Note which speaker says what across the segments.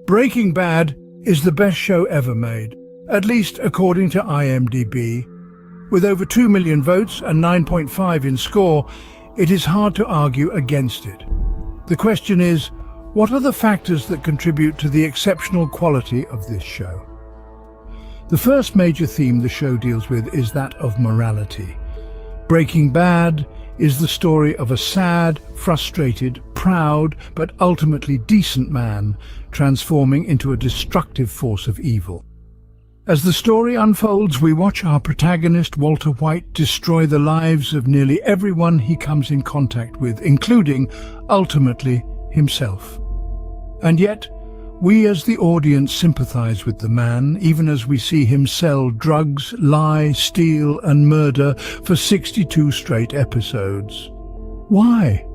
Speaker 1: Breaking Bad is the best show ever made, at least according to IMDb. With over 2 million votes and 9.5 in score, it is hard to argue against it. The question is, what are the factors that contribute to the exceptional quality of this show? The first major theme the show deals with is that of morality. Breaking Bad is the story of a sad, frustrated, proud, but ultimately decent man transforming into a destructive force of evil. As the story unfolds, we watch our protagonist, Walter White, destroy the lives of nearly everyone he comes in contact with, including, ultimately, himself. And yet, we as the audience sympathize with the man, even as we see him sell drugs, lie, steal and murder for 62 straight episodes. Why?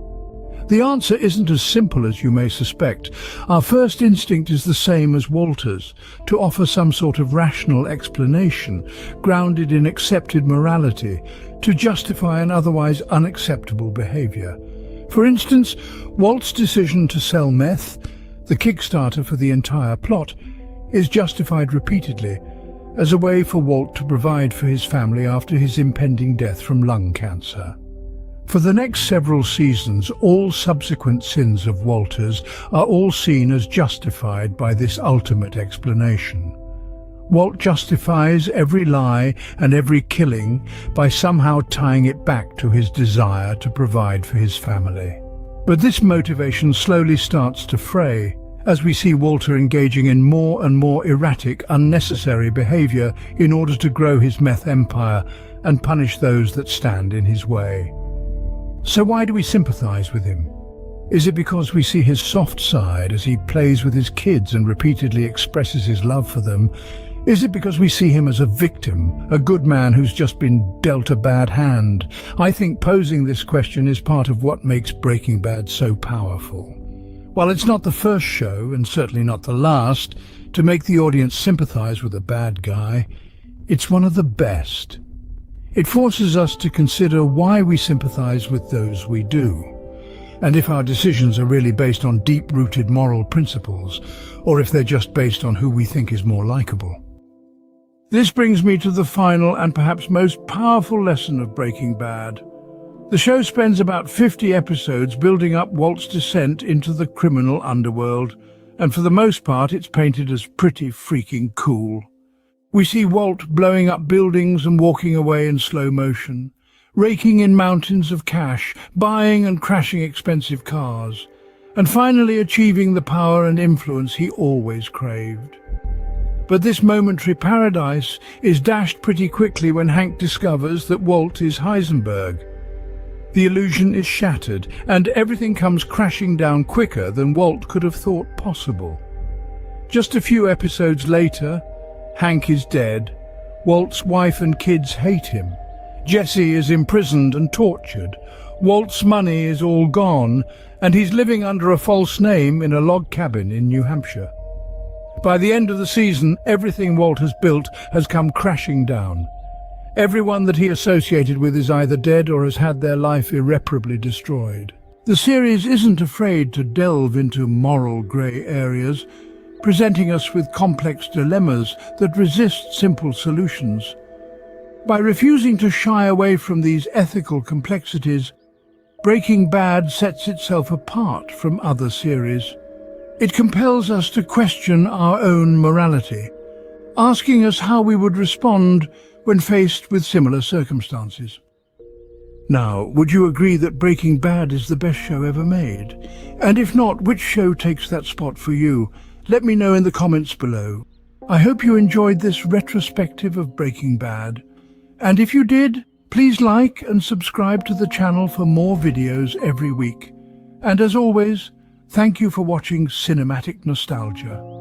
Speaker 1: The answer isn't as simple as you may suspect. Our first instinct is the same as Walter's, to offer some sort of rational explanation, grounded in accepted morality, to justify an otherwise unacceptable behavior. For instance, Walt's decision to sell meth, the kickstarter for the entire plot, is justified repeatedly as a way for Walt to provide for his family after his impending death from lung cancer. For the next several seasons, all subsequent sins of Walter's are all seen as justified by this ultimate explanation. Walt justifies every lie and every killing by somehow tying it back to his desire to provide for his family. But this motivation slowly starts to fray, as we see Walter engaging in more and more erratic, unnecessary behavior in order to grow his meth empire and punish those that stand in his way. So why do we sympathize with him? Is it because we see his soft side as he plays with his kids and repeatedly expresses his love for them? Is it because we see him as a victim, a good man who's just been dealt a bad hand? I think posing this question is part of what makes Breaking Bad so powerful. While it's not the first show, and certainly not the last, to make the audience sympathize with a bad guy, it's one of the best. It forces us to consider why we sympathize with those we do, and if our decisions are really based on deep-rooted moral principles, or if they're just based on who we think is more likable. This brings me to the final and perhaps most powerful lesson of Breaking Bad. The show spends about 50 episodes building up Walt's descent into the criminal underworld, and for the most part it's painted as pretty freaking cool. We see Walt blowing up buildings and walking away in slow motion, raking in mountains of cash, buying and crashing expensive cars, and finally achieving the power and influence he always craved. But this momentary paradise is dashed pretty quickly when Hank discovers that Walt is Heisenberg. The illusion is shattered, and everything comes crashing down quicker than Walt could have thought possible. Just a few episodes later, Hank is dead. Walt's wife and kids hate him. Jesse is imprisoned and tortured. Walt's money is all gone, and he's living under a false name in a log cabin in New Hampshire. By the end of the season, everything Walt has built has come crashing down. Everyone that he associated with is either dead or has had their life irreparably destroyed. The series isn't afraid to delve into moral grey areas, presenting us with complex dilemmas that resist simple solutions. By refusing to shy away from these ethical complexities, Breaking Bad sets itself apart from other series. It compels us to question our own morality, asking us how we would respond when faced with similar circumstances. Now, would you agree that Breaking Bad is the best show ever made? And if not, which show takes that spot for you? Let me know in the comments below. I hope you enjoyed this retrospective of Breaking Bad. And if you did, please like and subscribe to the channel for more videos every week. And as always, thank you for watching Cinematic Nostalgia.